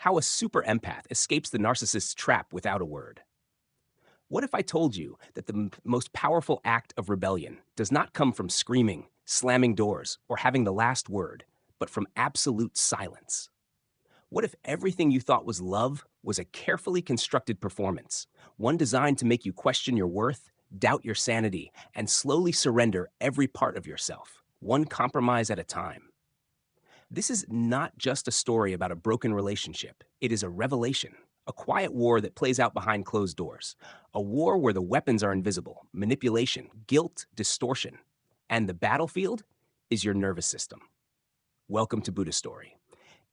How a super empath escapes the narcissist's trap without a word. What if I told you that the most powerful act of rebellion does not come from screaming, slamming doors, or having the last word, but from absolute silence? What if everything you thought was love was a carefully constructed performance, one designed to make you question your worth, doubt your sanity, and slowly surrender every part of yourself, one compromise at a time? This is not just a story about a broken relationship. It is a revelation, a quiet war that plays out behind closed doors, a war where the weapons are invisible, manipulation, guilt, distortion, and the battlefield is your nervous system. Welcome to Buddha Story.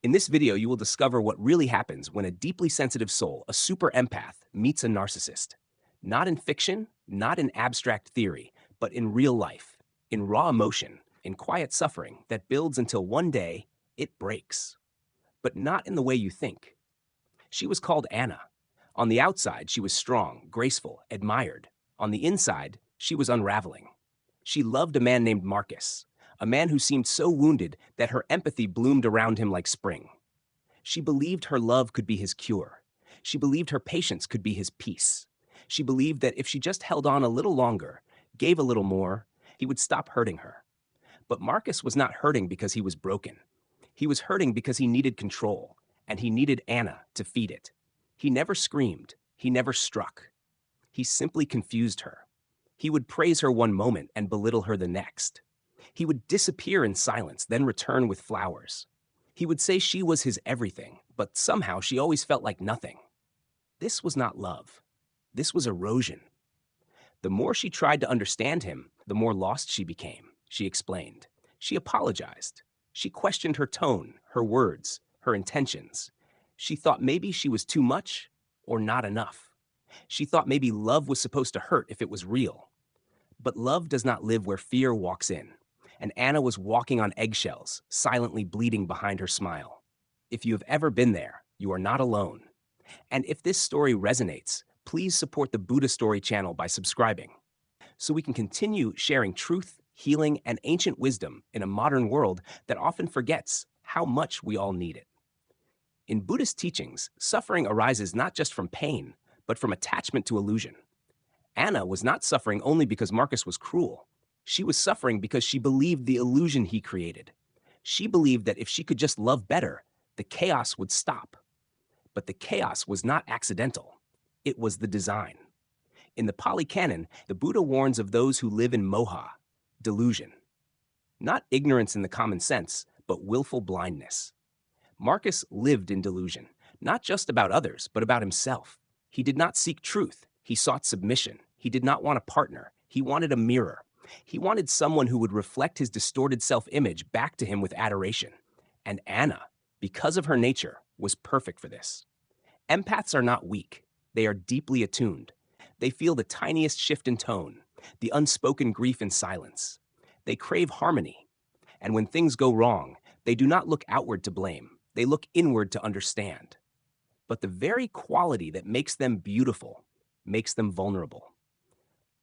In this video, you will discover what really happens when a deeply sensitive soul, a super empath, meets a narcissist. Not in fiction, not in abstract theory, but in real life, in raw emotion, in quiet suffering that builds until one day it breaks. But not in the way you think. She was called Anna. On the outside, she was strong, graceful, admired. On the inside, she was unraveling. She loved a man named Marcus, a man who seemed so wounded that her empathy bloomed around him like spring. She believed her love could be his cure. She believed her patience could be his peace. She believed that if she just held on a little longer, gave a little more, he would stop hurting her. But Marcus was not hurting because he was broken. He was hurting because he needed control, and he needed Anna to feed it. He never screamed. He never struck. He simply confused her. He would praise her one moment and belittle her the next. He would disappear in silence, then return with flowers. He would say she was his everything, but somehow she always felt like nothing. This was not love. This was erosion. The more she tried to understand him, the more lost she became, she explained. She apologized. She questioned her tone, her words, her intentions. She thought maybe she was too much or not enough. She thought maybe love was supposed to hurt if it was real. But love does not live where fear walks in. And Anna was walking on eggshells, silently bleeding behind her smile. If you have ever been there, you are not alone. And if this story resonates, please support the Buddha Story channel by subscribing, so we can continue sharing truth, healing, and ancient wisdom in a modern world that often forgets how much we all need it. In Buddhist teachings, suffering arises not just from pain, but from attachment to illusion. Anna was not suffering only because Marcus was cruel. She was suffering because she believed the illusion he created. She believed that if she could just love better, the chaos would stop. But the chaos was not accidental. It was the design. In the Pali Canon, the Buddha warns of those who live in moha, delusion. Not ignorance in the common sense, but willful blindness. Marcus lived in delusion, not just about others, but about himself. He did not seek truth. He sought submission. He did not want a partner. He wanted a mirror. He wanted someone who would reflect his distorted self-image back to him with adoration. And Anna, because of her nature, was perfect for this. Empaths are not weak. They are deeply attuned. They feel the tiniest shift in tone, the unspoken grief in silence. They crave harmony. And when things go wrong, they do not look outward to blame. They look inward to understand. But the very quality that makes them beautiful makes them vulnerable.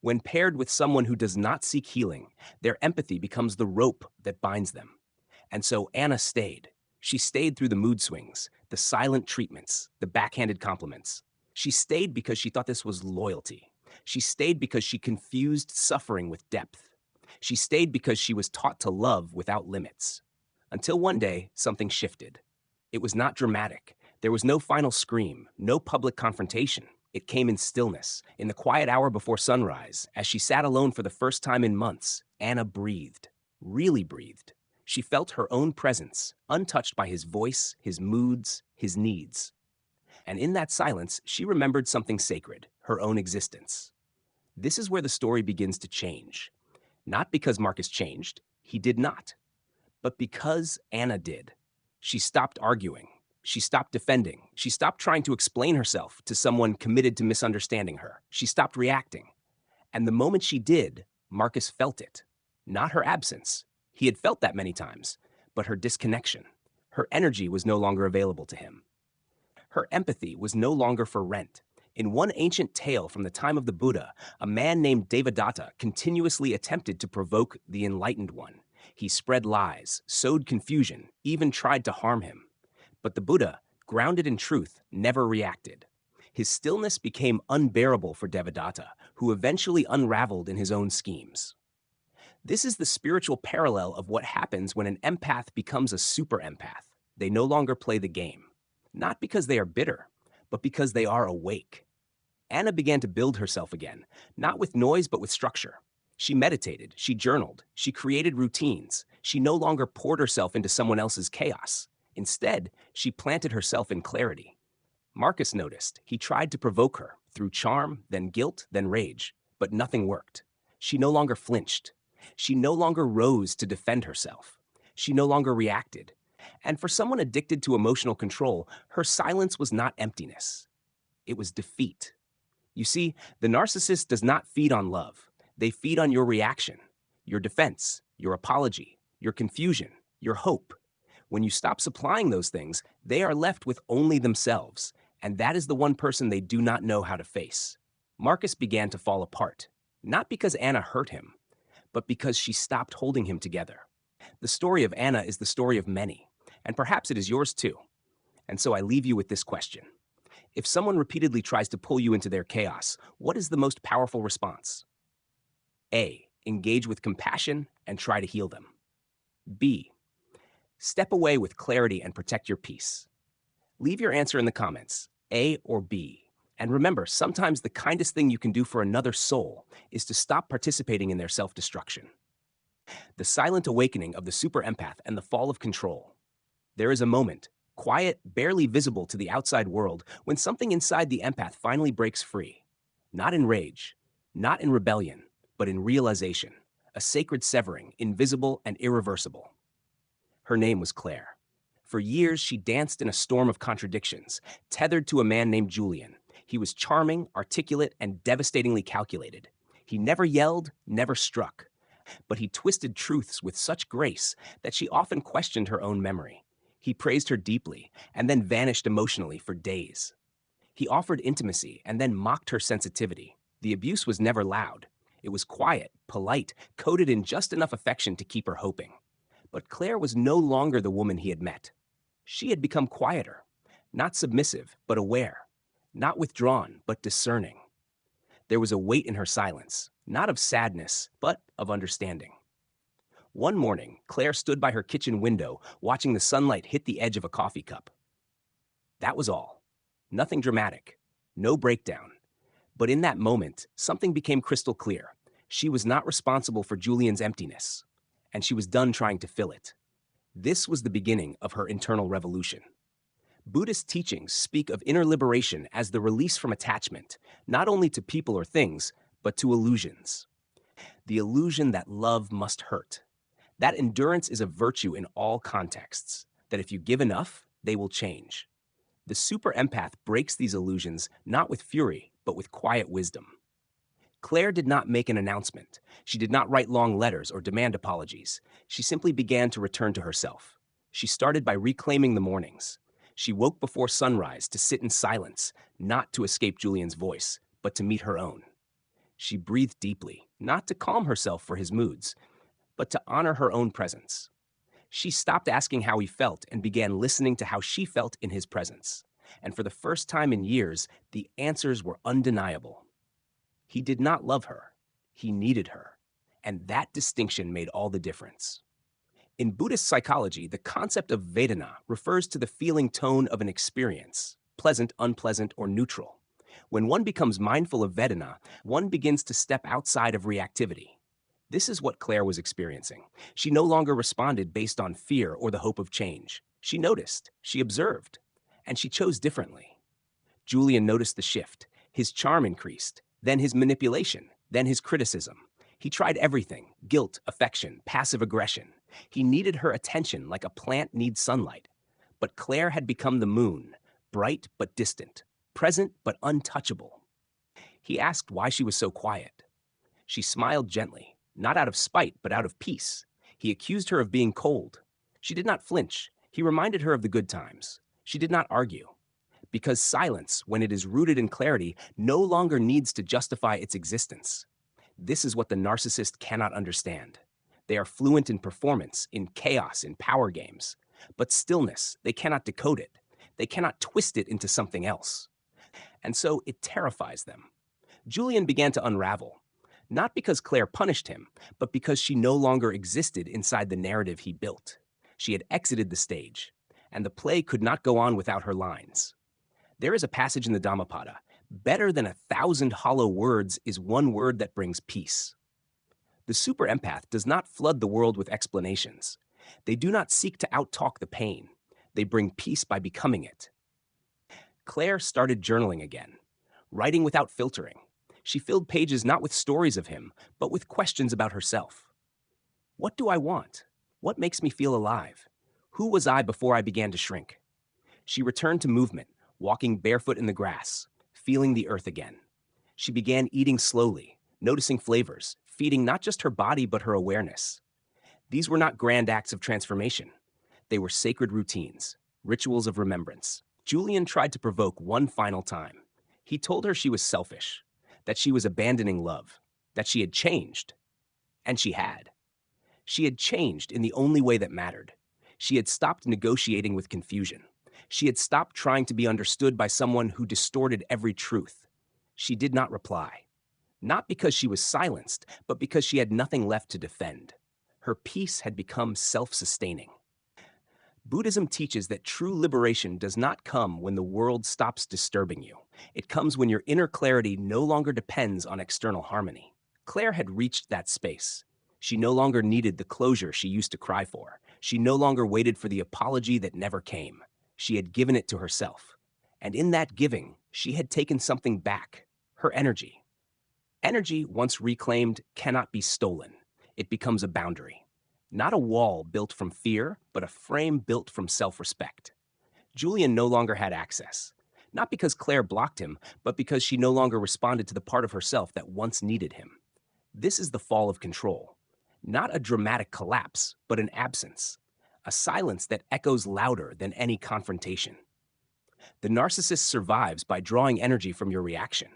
When paired with someone who does not seek healing, their empathy becomes the rope that binds them. And so Anna stayed. She stayed through the mood swings, the silent treatments, the backhanded compliments. She stayed because she thought this was loyalty. She stayed because she confused suffering with depth. She stayed because she was taught to love without limits. Until one day, something shifted. It was not dramatic. There was no final scream, no public confrontation. It came in stillness, in the quiet hour before sunrise. As she sat alone for the first time in months, Anna breathed, really breathed. She felt her own presence, untouched by his voice, his moods, his needs. And in that silence, she remembered something sacred, her own existence. This is where the story begins to change. Not because Marcus changed, he did not, but because Anna did. She stopped arguing. She stopped defending. She stopped trying to explain herself to someone committed to misunderstanding her. She stopped reacting. And the moment she did, Marcus felt it. Not her absence. He had felt that many times, but her disconnection. Her energy was no longer available to him. Her empathy was no longer for rent. In one ancient tale from the time of the Buddha, a man named Devadatta continuously attempted to provoke the enlightened one. He spread lies, sowed confusion, even tried to harm him. But the Buddha grounded in truth, never reacted. His stillness became unbearable for Devadatta, who eventually unraveled in his own schemes. This is the spiritual parallel of what happens when an empath becomes a super empath. They no longer play the game, not because they are bitter, but because they are awake. Anna began to build herself again, not with noise, but with structure. She meditated, she journaled, she created routines. She no longer poured herself into someone else's chaos. Instead, she planted herself in clarity. Marcus noticed. He tried to provoke her through charm, then guilt, then rage, but nothing worked. She no longer flinched. She no longer rose to defend herself. She no longer reacted. And for someone addicted to emotional control, her silence was not emptiness. It was defeat. You see, the narcissist does not feed on love. They feed on your reaction, your defense, your apology, your confusion, your hope. When you stop supplying those things, they are left with only themselves, and that is the one person they do not know how to face. Marcus began to fall apart, not because Anna hurt him, but because she stopped holding him together. The story of Anna is the story of many, and perhaps it is yours too. And so I leave you with this question. If someone repeatedly tries to pull you into their chaos, what is the most powerful response? A. Engage with compassion and try to heal them. B. Step away with clarity and protect your peace. Leave your answer in the comments, A or B. And remember, sometimes the kindest thing you can do for another soul is to stop participating in their self-destruction. The silent awakening of the super empath and the fall of control. There is a moment, quiet, barely visible to the outside world, when something inside the empath finally breaks free. Not in rage, not in rebellion, but in realization, a sacred severing, invisible and irreversible. Her name was Claire. For years, she danced in a storm of contradictions, tethered to a man named Julian. He was charming, articulate, and devastatingly calculated. He never yelled, never struck, but he twisted truths with such grace that she often questioned her own memory. He praised her deeply and then vanished emotionally for days. He offered intimacy and then mocked her sensitivity. The abuse was never loud. It was quiet, polite, coated in just enough affection to keep her hoping. But Claire was no longer the woman he had met. She had become quieter, not submissive, but aware, not withdrawn, but discerning. There was a weight in her silence, not of sadness, but of understanding. One morning, Claire stood by her kitchen window, watching the sunlight hit the edge of a coffee cup. That was all. Nothing dramatic, no breakdown. But in that moment, something became crystal clear. She was not responsible for Julian's emptiness, and she was done trying to fill it. This was the beginning of her internal revolution. Buddhist teachings speak of inner liberation as the release from attachment, not only to people or things, but to illusions. The illusion that love must hurt. That endurance is a virtue in all contexts, that if you give enough, they will change. The super empath breaks these illusions not with fury, but with quiet wisdom. Claire did not make an announcement. She did not write long letters or demand apologies. She simply began to return to herself. She started by reclaiming the mornings. She woke before sunrise to sit in silence, not to escape Julian's voice, but to meet her own. She breathed deeply, not to calm herself for his moods, but to honor her own presence. She stopped asking how he felt and began listening to how she felt in his presence. And for the first time in years, the answers were undeniable. He did not love her. He needed her. And that distinction made all the difference. In Buddhist psychology, the concept of Vedana refers to the feeling tone of an experience, pleasant, unpleasant, or neutral. When one becomes mindful of Vedana, one begins to step outside of reactivity. This is what Claire was experiencing. She no longer responded based on fear or the hope of change. She noticed, she observed, and she chose differently. Julian noticed the shift. His charm increased, then his manipulation, then his criticism. He tried everything: guilt, affection, passive aggression. He needed her attention like a plant needs sunlight. But Claire had become the moon, bright but distant, present but untouchable. He asked why she was so quiet. She smiled gently, not out of spite, but out of peace. He accused her of being cold. She did not flinch. He reminded her of the good times. She did not argue. Because silence, when it is rooted in clarity, no longer needs to justify its existence. This is what the narcissist cannot understand. They are fluent in performance, in chaos, in power games. But stillness, they cannot decode it. They cannot twist it into something else. And so it terrifies them. Julian began to unravel, not because Claire punished him, but because she no longer existed inside the narrative he built. She had exited the stage, and the play could not go on without her lines. There is a passage in the Dhammapada: better than 1,000 hollow words is one word that brings peace. The super empath does not flood the world with explanations. They do not seek to outtalk the pain. They bring peace by becoming it. Claire started journaling again, writing without filtering. She filled pages not with stories of him, but with questions about herself. What do I want? What makes me feel alive? Who was I before I began to shrink? She returned to movement, walking barefoot in the grass, feeling the earth again. She began eating slowly, noticing flavors, feeding not just her body but her awareness. These were not grand acts of transformation. They were sacred routines, rituals of remembrance. Julian tried to provoke one final time. He told her she was selfish, that she was abandoning love, that she had changed. And she had. She had changed in the only way that mattered. She had stopped negotiating with confusion. She had stopped trying to be understood by someone who distorted every truth. She did not reply. Not because she was silenced, but because she had nothing left to defend. Her peace had become self-sustaining. Buddhism teaches that true liberation does not come when the world stops disturbing you. It comes when your inner clarity no longer depends on external harmony. Claire had reached that space. She no longer needed the closure she used to cry for. She no longer waited for the apology that never came. She had given it to herself. And in that giving, she had taken something back: her energy. Energy, once reclaimed, cannot be stolen. It becomes a boundary. Not a wall built from fear, but a frame built from self-respect. Julian no longer had access. Not because Claire blocked him, but because she no longer responded to the part of herself that once needed him. This is the fall of control. Not a dramatic collapse, but an absence. A silence that echoes louder than any confrontation. The narcissist survives by drawing energy from your reaction.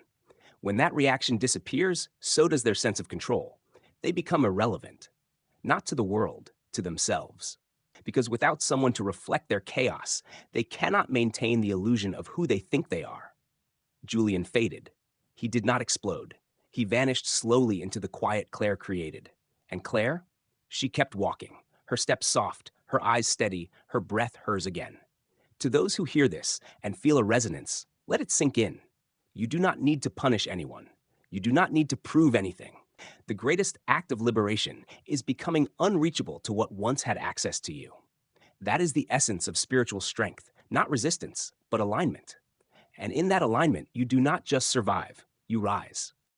When that reaction disappears, so does their sense of control. They become irrelevant. Not to the world, to themselves. Because without someone to reflect their chaos, they cannot maintain the illusion of who they think they are. Julian faded. He did not explode. He vanished slowly into the quiet Claire created. And Claire? She kept walking, her steps soft, her eyes steady, her breath hers again. To those who hear this and feel a resonance, let it sink in. You do not need to punish anyone. You do not need to prove anything. The greatest act of liberation is becoming unreachable to what once had access to you. That is the essence of spiritual strength, not resistance, but alignment. And in that alignment, you do not just survive, you rise.